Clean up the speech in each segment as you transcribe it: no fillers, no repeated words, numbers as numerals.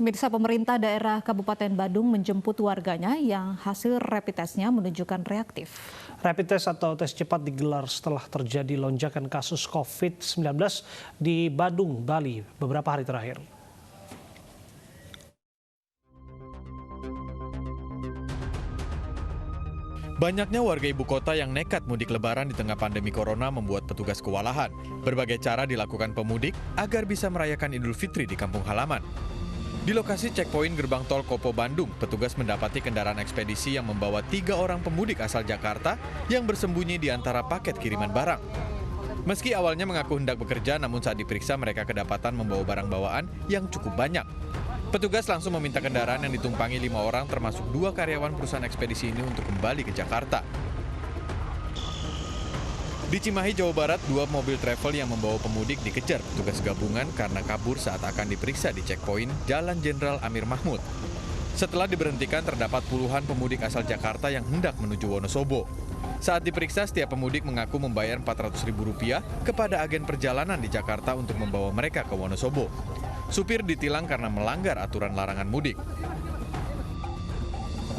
Pemirsa, pemerintah daerah Kabupaten Badung menjemput warganya yang hasil rapid test-nya menunjukkan reaktif. Rapid test atau tes cepat digelar setelah terjadi lonjakan kasus COVID-19 di Badung, Bali beberapa hari terakhir. Banyaknya warga ibu kota yang nekat mudik lebaran di tengah pandemi corona membuat petugas kewalahan. Berbagai cara dilakukan pemudik agar bisa merayakan Idul Fitri di kampung halaman. Di lokasi checkpoint gerbang tol Kopo Bandung, petugas mendapati kendaraan ekspedisi yang membawa 3 orang pemudik asal Jakarta yang bersembunyi di antara paket kiriman barang. Meski awalnya mengaku hendak bekerja, namun saat diperiksa mereka kedapatan membawa barang bawaan yang cukup banyak. Petugas langsung meminta kendaraan yang ditumpangi 5 orang termasuk 2 karyawan perusahaan ekspedisi ini untuk kembali ke Jakarta. Di Cimahi, Jawa Barat, 2 mobil travel yang membawa pemudik dikejar petugas gabungan karena kabur saat akan diperiksa di checkpoint Jalan Jenderal Amir Mahmud. Setelah diberhentikan, terdapat puluhan pemudik asal Jakarta yang hendak menuju Wonosobo. Saat diperiksa, setiap pemudik mengaku membayar Rp400.000 kepada agen perjalanan di Jakarta untuk membawa mereka ke Wonosobo. Supir ditilang karena melanggar aturan larangan mudik.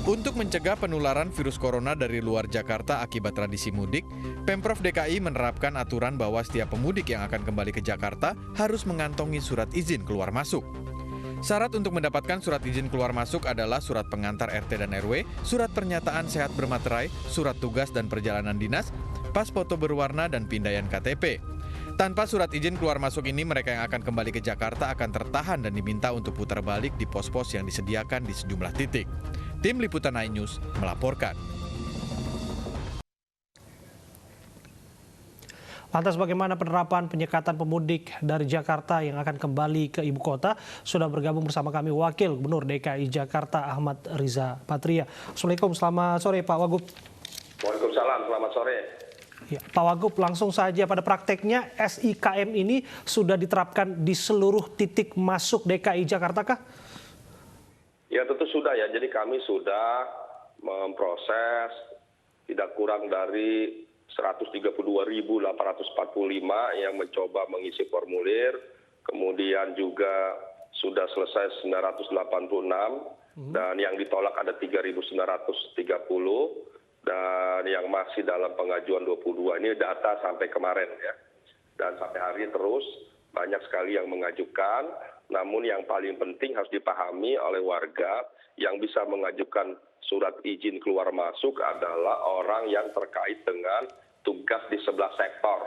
Untuk mencegah penularan virus corona dari luar Jakarta akibat tradisi mudik, Pemprov DKI menerapkan aturan bahwa setiap pemudik yang akan kembali ke Jakarta harus mengantongi surat izin keluar masuk. Syarat untuk mendapatkan surat izin keluar masuk adalah surat pengantar RT dan RW, surat pernyataan sehat bermaterai, surat tugas dan perjalanan dinas, pas foto berwarna dan pindaian KTP. Tanpa surat izin keluar masuk ini, mereka yang akan kembali ke Jakarta akan tertahan dan diminta untuk putar balik di pos-pos yang disediakan di sejumlah titik. Tim Liputan iNews melaporkan. Lantas bagaimana penerapan penyekatan pemudik dari Jakarta yang akan kembali ke ibu kota? Sudah bergabung bersama kami Wakil Gubernur DKI Jakarta Ahmad Riza Patria. Assalamualaikum, selamat sore Pak Wagub. Waalaikumsalam, selamat sore. Ya, Pak Wagub, langsung saja pada prakteknya SIKM ini sudah diterapkan di seluruh titik masuk DKI Jakarta kah? Ya tentu sudah ya, jadi kami sudah memproses tidak kurang dari 132.845 yang mencoba mengisi formulir, kemudian juga sudah selesai 986 dan yang ditolak ada 3.930 dan yang masih dalam pengajuan 22. Ini data sampai kemarin ya. Dan sampai hari ini terus banyak sekali yang mengajukan, namun yang paling penting harus dipahami oleh warga yang bisa mengajukan surat izin keluar masuk adalah orang yang terkait dengan tugas di 11 sektor,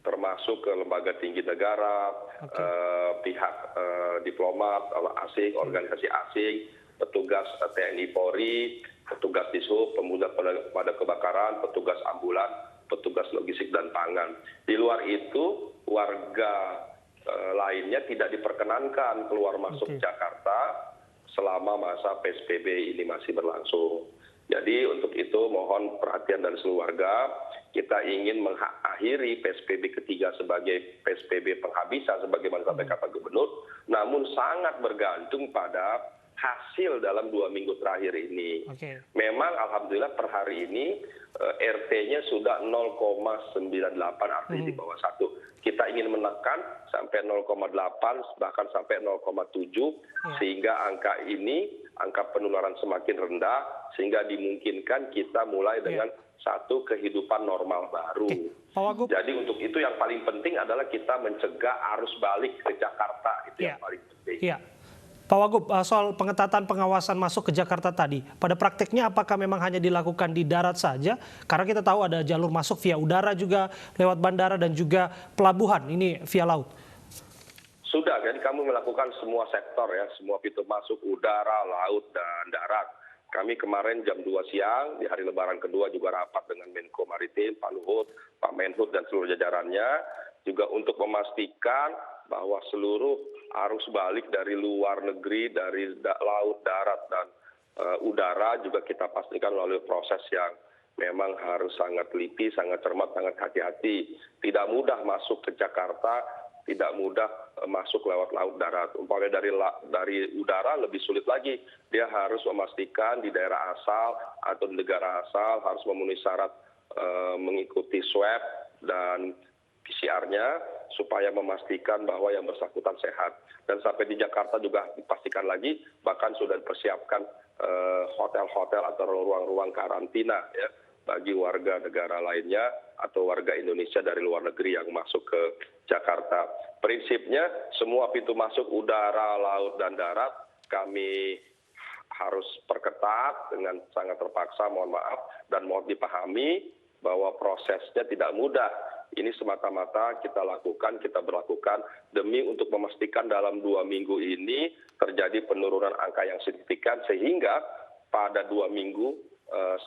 termasuk ke lembaga tinggi negara, pihak diplomat asing, organisasi asing, petugas TNI Polri, petugas dishub, pemuda pada kebakaran, petugas ambulan, petugas logistik dan pangan. Di luar itu, warga lainnya tidak diperkenankan keluar masuk Jakarta selama masa PSBB ini masih berlangsung. Jadi untuk itu mohon perhatian dari seluruh warga, kita ingin mengakhiri PSBB ketiga sebagai PSBB penghabisan sebagaimana disampaikan Pak Gubernur, namun sangat bergantung pada hasil dalam 2 minggu terakhir ini. Memang alhamdulillah per hari ini RT-nya sudah 0,98, artinya di bawah 1. Kita ingin menekan sampai 0,8 bahkan sampai 0,7 sehingga angka ini, angka penularan semakin rendah sehingga dimungkinkan kita mulai dengan satu kehidupan normal baru. Jadi untuk itu yang paling penting adalah kita mencegah arus balik ke Jakarta, itu yang paling penting. Pak Wagub, soal pengetatan pengawasan masuk ke Jakarta tadi, pada prakteknya apakah memang hanya dilakukan di darat saja? Karena kita tahu ada jalur masuk via udara juga, lewat bandara dan juga pelabuhan, ini via laut. Sudah, jadi kami melakukan semua sektor ya, semua pintu masuk udara, laut, dan darat. Kami kemarin jam 2 siang, di hari Lebaran kedua juga rapat dengan Menko Maritim, Pak Luhut, Pak Menhub, dan seluruh jajarannya, juga untuk memastikan bahwa seluruh arus balik dari luar negeri, dari laut, darat, dan udara juga kita pastikan melalui proses yang memang harus sangat teliti, sangat cermat, sangat hati-hati. Tidak mudah masuk ke Jakarta, tidak mudah masuk lewat laut darat. Umpamanya dari udara lebih sulit lagi. Dia harus memastikan di daerah asal atau di negara asal harus memenuhi syarat mengikuti swab dan PCR-nya supaya memastikan bahwa yang bersangkutan sehat. Dan sampai di Jakarta juga dipastikan lagi, bahkan sudah dipersiapkan hotel-hotel atau ruang-ruang karantina ya bagi warga negara lainnya atau warga Indonesia dari luar negeri yang masuk ke Jakarta. Prinsipnya semua pintu masuk udara, laut, dan darat kami harus perketat dengan sangat terpaksa, mohon maaf, dan mohon dipahami bahwa prosesnya tidak mudah. Ini semata-mata kita berlakukan demi untuk memastikan dalam 2 minggu ini terjadi penurunan angka yang signifikan sehingga pada 2 minggu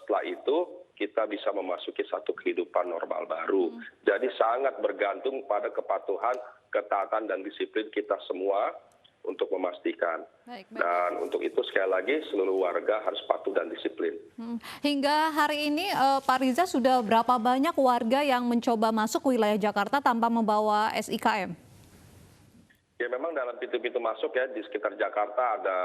setelah itu kita bisa memasuki satu kehidupan normal baru. Jadi sangat bergantung pada kepatuhan, ketaatan, dan disiplin kita semua untuk memastikan. Baik. Dan untuk itu sekali lagi seluruh warga harus patuh dan disiplin. Hingga hari ini Pak Riza, sudah berapa banyak warga yang mencoba masuk wilayah Jakarta tanpa membawa SIKM? Ya memang dalam pintu-pintu masuk ya di sekitar Jakarta ada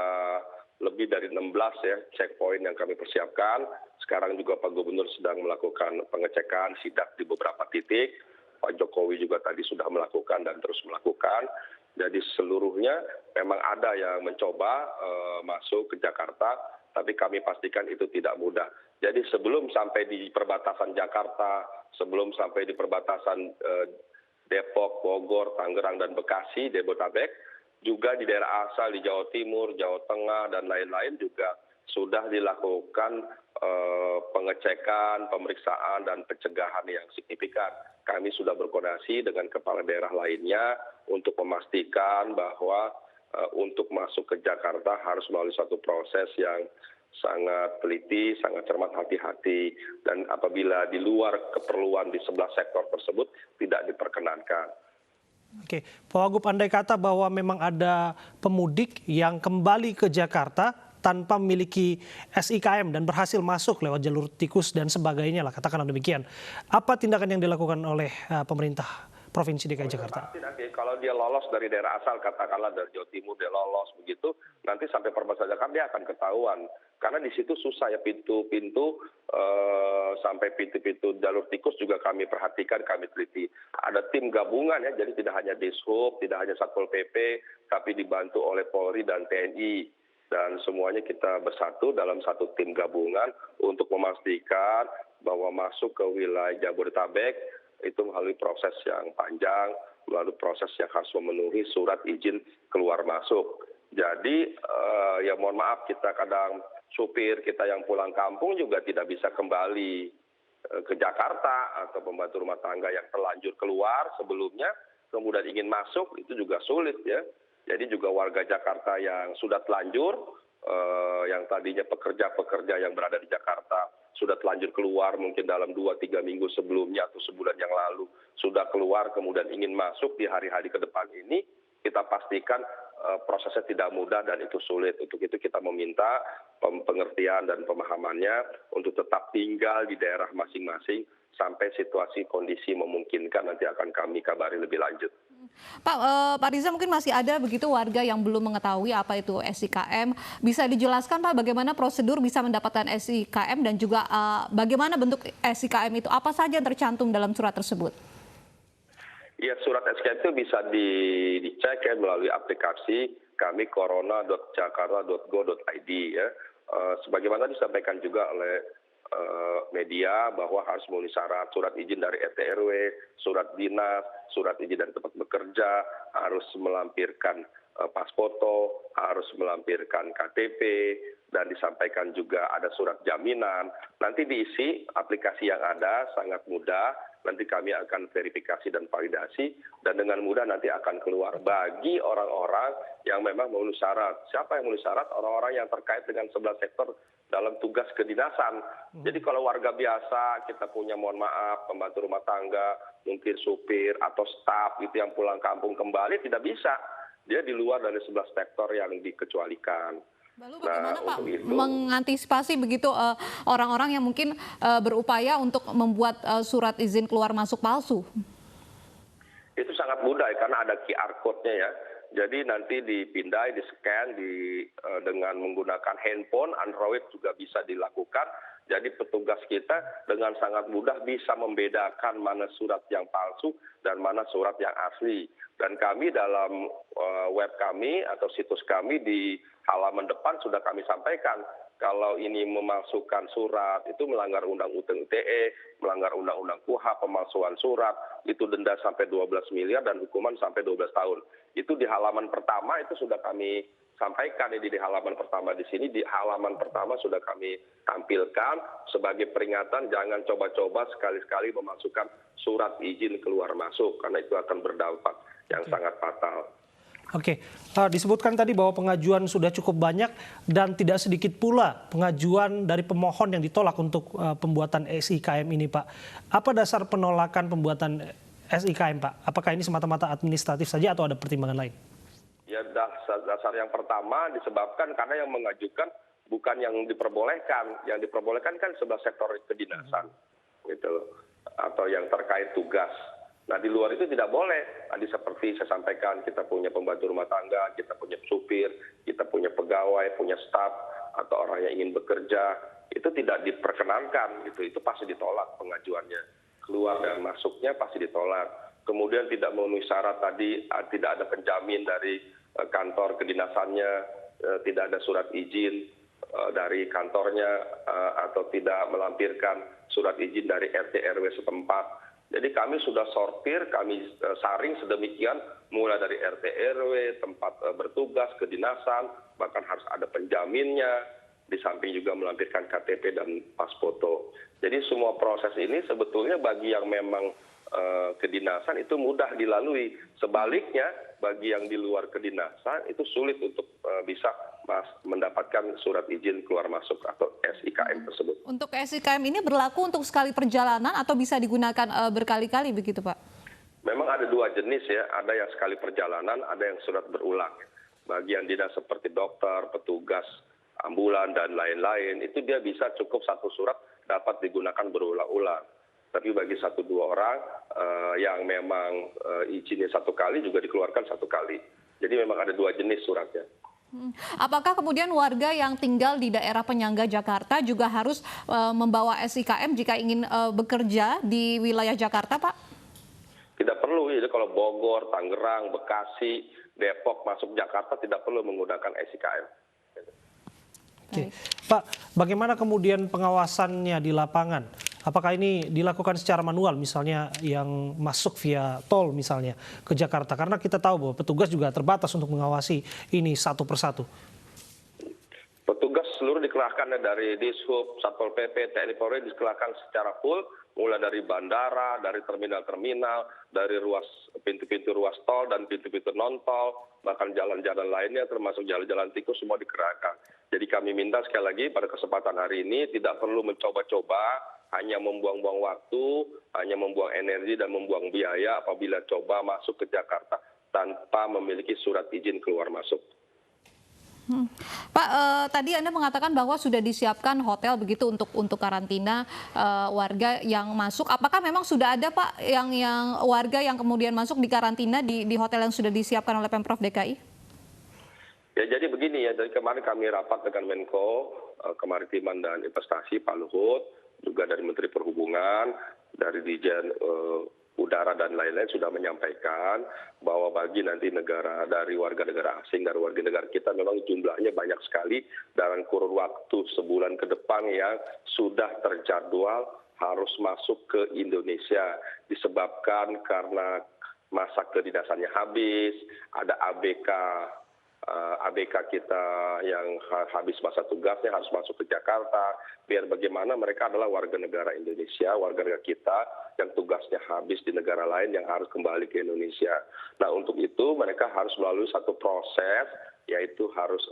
lebih dari 16 ya checkpoint yang kami persiapkan. Sekarang juga Pak Gubernur sedang melakukan pengecekan sidak di beberapa titik. Pak Jokowi juga tadi sudah melakukan dan terus melakukan. Jadi seluruhnya memang ada yang mencoba masuk ke Jakarta, tapi kami pastikan itu tidak mudah. Jadi sebelum sampai di perbatasan Jakarta, sebelum sampai di perbatasan Depok, Bogor, Tangerang, dan Bekasi, Jabodetabek, juga di daerah asal di Jawa Timur, Jawa Tengah, dan lain-lain juga sudah dilakukan pengecekan, pemeriksaan, dan pencegahan yang signifikan. Kami sudah berkoordinasi dengan kepala daerah lainnya untuk memastikan bahwa untuk masuk ke Jakarta harus melalui suatu proses yang sangat teliti, sangat cermat, hati-hati, dan apabila di luar keperluan di sebelah sektor tersebut tidak diperkenankan. Oke, Pak Wagub, andai kata bahwa memang ada pemudik yang kembali ke Jakarta tanpa memiliki SIKM dan berhasil masuk lewat jalur tikus dan sebagainya lah, katakanlah demikian. Apa tindakan yang dilakukan oleh pemerintah Provinsi DKI Jakarta? Pasti nanti kalau dia lolos dari daerah asal, katakanlah dari Jawa Timur dia lolos begitu, nanti sampai perbatasan Jakarta dia akan ketahuan. Karena di situ susah ya pintu-pintu sampai pintu-pintu jalur tikus juga kami perhatikan, kami teliti. Ada tim gabungan ya, jadi tidak hanya Dishub, tidak hanya Satpol PP, tapi dibantu oleh Polri dan TNI. Dan semuanya kita bersatu dalam satu tim gabungan untuk memastikan bahwa masuk ke wilayah Jabodetabek itu melalui proses yang panjang, melalui proses yang harus memenuhi surat izin keluar masuk. Jadi ya mohon maaf, kita kadang supir kita yang pulang kampung juga tidak bisa kembali ke Jakarta, atau pembantu rumah tangga yang terlanjur keluar sebelumnya kemudian ingin masuk itu juga sulit ya. Jadi juga warga Jakarta yang sudah telanjur, yang tadinya pekerja-pekerja yang berada di Jakarta sudah telanjur keluar mungkin dalam 2-3 minggu sebelumnya atau sebulan yang lalu sudah keluar kemudian ingin masuk di hari-hari ke depan ini, kita pastikan prosesnya tidak mudah dan itu sulit. Untuk itu kita meminta pengertian dan pemahamannya untuk tetap tinggal di daerah masing-masing sampai situasi kondisi memungkinkan, nanti akan kami kabari lebih lanjut. Pak Riza, mungkin masih ada begitu warga yang belum mengetahui apa itu SIKM. Bisa dijelaskan Pak bagaimana prosedur bisa mendapatkan SIKM dan juga bagaimana bentuk SIKM itu? Apa saja yang tercantum dalam surat tersebut? Ya, surat SIKM itu bisa dicek ya melalui aplikasi kami corona.jakarta.go.id ya. Sebagaimana disampaikan juga oleh media bahwa harus memenuhi syarat surat izin dari RT RW, surat dinas, surat izin dari tempat bekerja, harus melampirkan pas foto, harus melampirkan KTP, dan disampaikan juga ada surat jaminan. Nanti diisi aplikasi yang ada, sangat mudah. Nanti kami akan verifikasi dan validasi, dan dengan mudah nanti akan keluar bagi orang-orang yang memang memenuhi syarat. Siapa yang memenuhi syarat? Orang-orang yang terkait dengan 11 sektor dalam tugas kedinasan. Jadi kalau warga biasa, kita punya mohon maaf, pembantu rumah tangga, mungkin supir atau staf itu yang pulang kampung kembali, tidak bisa. Dia di luar dari 11 sektor yang dikecualikan. Lalu bagaimana Pak mengantisipasi begitu orang-orang yang mungkin berupaya untuk membuat surat izin keluar masuk palsu? Itu sangat mudah ya, karena ada QR code-nya ya. Jadi nanti dipindai, di-scan dengan menggunakan handphone, Android juga bisa dilakukan. Jadi petugas kita dengan sangat mudah bisa membedakan mana surat yang palsu dan mana surat yang asli. Dan kami dalam web kami atau situs kami di halaman depan sudah kami sampaikan, kalau ini memasukkan surat itu melanggar Undang-Undang ITE, melanggar Undang-Undang KUHP, pemalsuan surat, itu denda sampai 12 miliar dan hukuman sampai 12 tahun. Itu di halaman pertama itu sudah kami sampaikan di halaman pertama di sini, di halaman pertama sudah kami tampilkan sebagai peringatan jangan coba-coba sekali-sekali memasukkan surat izin keluar masuk karena itu akan berdampak yang sangat fatal. Oke, disebutkan tadi bahwa pengajuan sudah cukup banyak dan tidak sedikit pula pengajuan dari pemohon yang ditolak untuk pembuatan SIKM ini, Pak. Apa dasar penolakan pembuatan SIKM, Pak? Apakah ini semata-mata administratif saja atau ada pertimbangan lain? Ya, dasar yang pertama disebabkan karena yang mengajukan bukan yang diperbolehkan. Yang diperbolehkan kan sebelah sektor kedinasan, gitu loh, atau yang terkait tugas. Nah, di luar itu tidak boleh. Tadi seperti saya sampaikan, kita punya pembantu rumah tangga, kita punya supir, kita punya pegawai, punya staf, atau orang yang ingin bekerja, itu tidak diperkenankan, gitu. Itu pasti ditolak pengajuannya. Keluar dan masuknya pasti ditolak. Kemudian tidak memenuhi syarat tadi, tidak ada penjamin dari kantor kedinasannya, tidak ada surat izin dari kantornya, atau tidak melampirkan surat izin dari RT RW setempat. Jadi kami sudah sortir, kami saring sedemikian, mulai dari RT RW, tempat bertugas, kedinasan, bahkan harus ada penjaminnya, di samping juga melampirkan KTP dan pas foto. Jadi semua proses ini sebetulnya bagi yang memang kedinasan itu mudah dilalui. Sebaliknya bagi yang di luar kedinasan itu sulit untuk bisa mendapatkan surat izin keluar masuk atau SIKM tersebut. Untuk SIKM ini berlaku untuk sekali perjalanan atau bisa digunakan berkali-kali begitu, Pak? Memang ada dua jenis ya, ada yang sekali perjalanan, ada yang surat berulang. Bagi yang dinas seperti dokter, petugas, ambulan dan lain-lain, itu dia bisa cukup satu surat dapat digunakan berulang-ulang. Tapi bagi 1-2 orang yang memang izinnya 1 kali juga dikeluarkan 1 kali. Jadi memang ada 2 jenis suratnya. Apakah kemudian warga yang tinggal di daerah penyangga Jakarta juga harus membawa SIKM jika ingin bekerja di wilayah Jakarta, Pak? Tidak perlu, jadi kalau Bogor, Tangerang, Bekasi, Depok masuk Jakarta tidak perlu menggunakan SIKM. Oke. Pak, bagaimana kemudian pengawasannya di lapangan? Apakah ini dilakukan secara manual, misalnya yang masuk via tol misalnya ke Jakarta? Karena kita tahu bahwa petugas juga terbatas untuk mengawasi ini satu persatu. Petugas seluruh dikerahkan dari Dishub, Satpol PP, TNI Polri dikerahkan secara full, mulai dari bandara, dari terminal-terminal, dari pintu-pintu ruas tol dan pintu-pintu non-tol, bahkan jalan-jalan lainnya termasuk jalan-jalan tikus semua dikerahkan. Jadi kami minta sekali lagi pada kesempatan hari ini tidak perlu mencoba-coba, hanya membuang-buang waktu, hanya membuang energi dan membuang biaya apabila coba masuk ke Jakarta tanpa memiliki surat izin keluar masuk. Pak, tadi Anda mengatakan bahwa sudah disiapkan hotel begitu untuk karantina warga yang masuk. Apakah memang sudah ada, Pak, yang warga yang kemudian masuk di karantina di hotel yang sudah disiapkan oleh Pemprov DKI? Ya, jadi begini ya, dari kemarin kami rapat dengan Menko Kemaritiman dan Investasi Pak Luhut, juga dari Menteri Perhubungan, dari Dirjen Udara dan lain-lain sudah menyampaikan bahwa bagi nanti dari warga negara asing, dari warga negara kita memang jumlahnya banyak sekali dalam kurun waktu sebulan ke depan yang sudah terjadwal harus masuk ke Indonesia disebabkan karena masa kedinasannya habis, ada ABK kita yang habis masa tugasnya harus masuk ke Jakarta, biar bagaimana mereka adalah warga negara Indonesia, warga negara kita yang tugasnya habis di negara lain yang harus kembali ke Indonesia. Nah, untuk itu mereka harus melalui satu proses, yaitu harus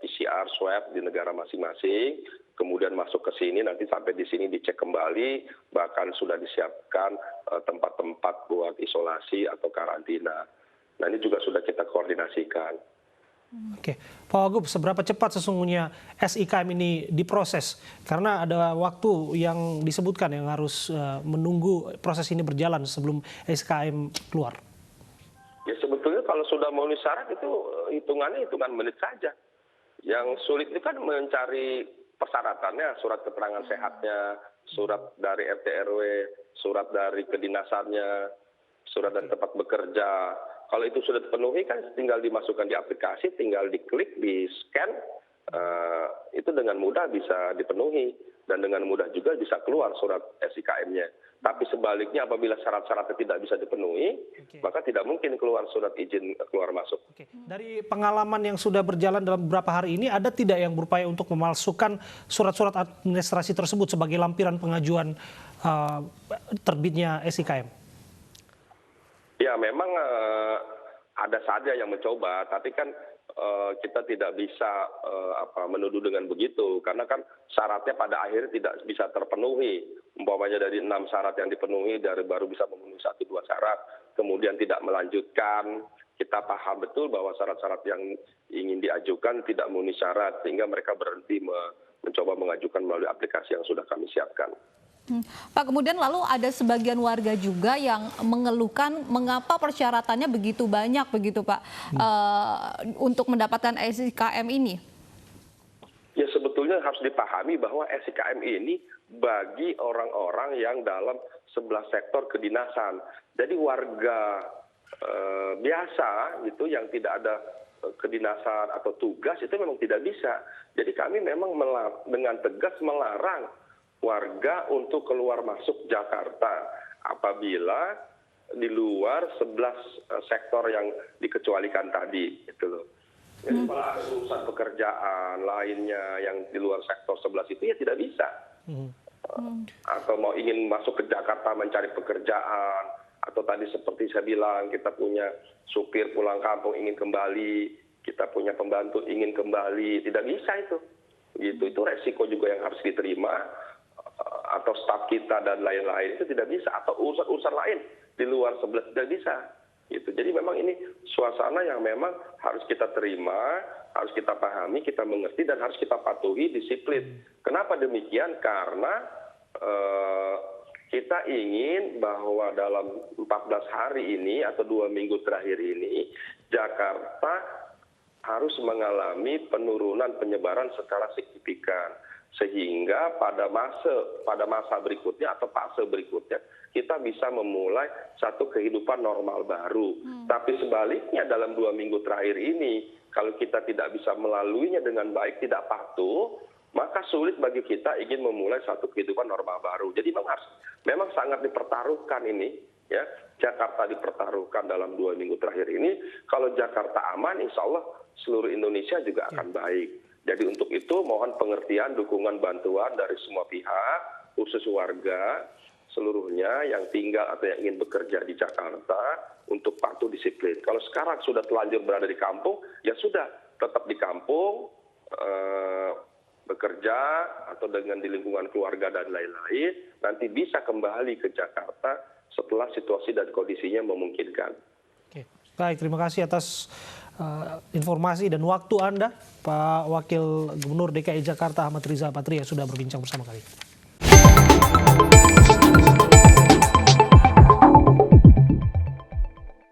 PCR swab di negara masing-masing, kemudian masuk ke sini, nanti sampai di sini dicek kembali, bahkan sudah disiapkan tempat-tempat buat isolasi atau karantina. Nah, ini juga sudah kita koordinasikan. Oke, Pak Wagub, seberapa cepat sesungguhnya SIKM ini diproses? Karena ada waktu yang disebutkan yang harus menunggu proses ini berjalan sebelum SIKM keluar. Ya, sebetulnya kalau sudah memenuhi syarat itu hitungan menit saja. Yang sulit itu kan mencari persyaratannya surat keterangan sehatnya, surat dari RT RW, surat dari kedinasannya, surat dari tempat bekerja. Kalau itu sudah dipenuhi kan tinggal dimasukkan di aplikasi, tinggal diklik, di-scan, itu dengan mudah bisa dipenuhi dan dengan mudah juga bisa keluar surat SIKM-nya. Tapi sebaliknya apabila syarat-syaratnya tidak bisa dipenuhi, maka tidak mungkin keluar surat izin keluar masuk. Dari pengalaman yang sudah berjalan dalam beberapa hari ini, ada tidak yang berupaya untuk memalsukan surat-surat administrasi tersebut sebagai lampiran pengajuan terbitnya SIKM? Ya memang ada saja yang mencoba, tapi kan kita tidak bisa menuduh dengan begitu, karena kan syaratnya pada akhirnya tidak bisa terpenuhi. Umpamanya dari 6 syarat yang dipenuhi, baru bisa memenuhi 1-2 syarat, kemudian tidak melanjutkan. Kita paham betul bahwa syarat-syarat yang ingin diajukan tidak memenuhi syarat, sehingga mereka berhenti mencoba mengajukan melalui aplikasi yang sudah kami siapkan. Pak, kemudian lalu ada sebagian warga juga yang mengeluhkan mengapa persyaratannya begitu banyak begitu Pak untuk mendapatkan SIKM ini? Ya sebetulnya harus dipahami bahwa SIKM ini bagi orang-orang yang dalam 11 sektor kedinasan. Jadi warga biasa gitu yang tidak ada kedinasan atau tugas itu memang tidak bisa. Jadi kami memang dengan tegas melarang warga untuk keluar masuk Jakarta apabila di luar 11 sektor yang dikecualikan tadi, gitu loh. Jadi kalau ada urusan pekerjaan lainnya yang di luar sektor 11 itu ya tidak bisa. Atau mau ingin masuk ke Jakarta mencari pekerjaan, atau tadi seperti saya bilang kita punya supir pulang kampung ingin kembali, kita punya pembantu ingin kembali, tidak bisa itu. Gitu, itu resiko juga yang harus diterima. Atau staf kita dan lain-lain itu tidak bisa, atau urusan-urusan lain di luar 11 tidak bisa. Gitu. Jadi memang ini suasana yang memang harus kita terima, harus kita pahami, kita mengerti, dan harus kita patuhi disiplin. Kenapa demikian? Karena kita ingin bahwa dalam 14 hari ini atau 2 minggu terakhir ini, Jakarta harus mengalami penurunan penyebaran secara signifikan. Sehingga pada masa berikutnya atau fase berikutnya kita bisa memulai satu kehidupan normal baru. Tapi sebaliknya dalam 2 minggu terakhir ini, kalau kita tidak bisa melaluinya dengan baik, tidak patuh, maka sulit bagi kita ingin memulai satu kehidupan normal baru. Jadi memang sangat dipertaruhkan ini, ya. Jakarta dipertaruhkan dalam 2 minggu terakhir ini. Kalau Jakarta aman, insya Allah seluruh Indonesia juga akan baik. Jadi untuk itu mohon pengertian, dukungan, bantuan dari semua pihak, khusus warga seluruhnya yang tinggal atau yang ingin bekerja di Jakarta untuk patuh disiplin. Kalau sekarang sudah telanjur berada di kampung, ya sudah tetap di kampung, bekerja atau dengan di lingkungan keluarga dan lain-lain, nanti bisa kembali ke Jakarta setelah situasi dan kondisinya memungkinkan. Oke. Baik, terima kasih atas informasi dan waktu Anda, Pak Wakil Gubernur DKI Jakarta Ahmad Riza Patria, sudah berbincang bersama kami.